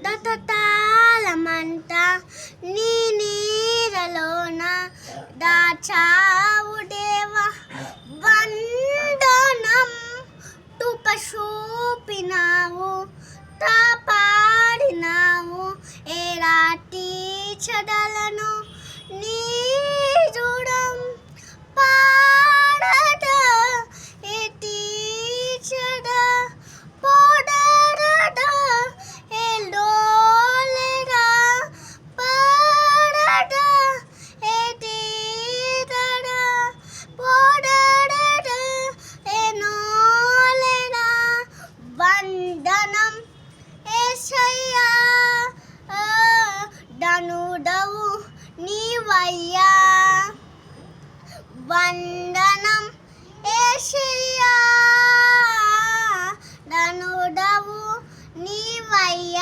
దతతాళమంట నీ నీరలోన దాచావు దేవా వందనం తుపశూపినావు కాపాడినావు ఏరాటి చెదలను నీ చూడం పాడట ఎటి చెద పోడట ఎల్లోలేరా పాడట ఎటి తడ పోడట ఎనోలేరా వందనం యేసయ్యా ధనుడవు నీవయ్యా వందనం యేసయ్యా ధనుడవు నీవయ్యా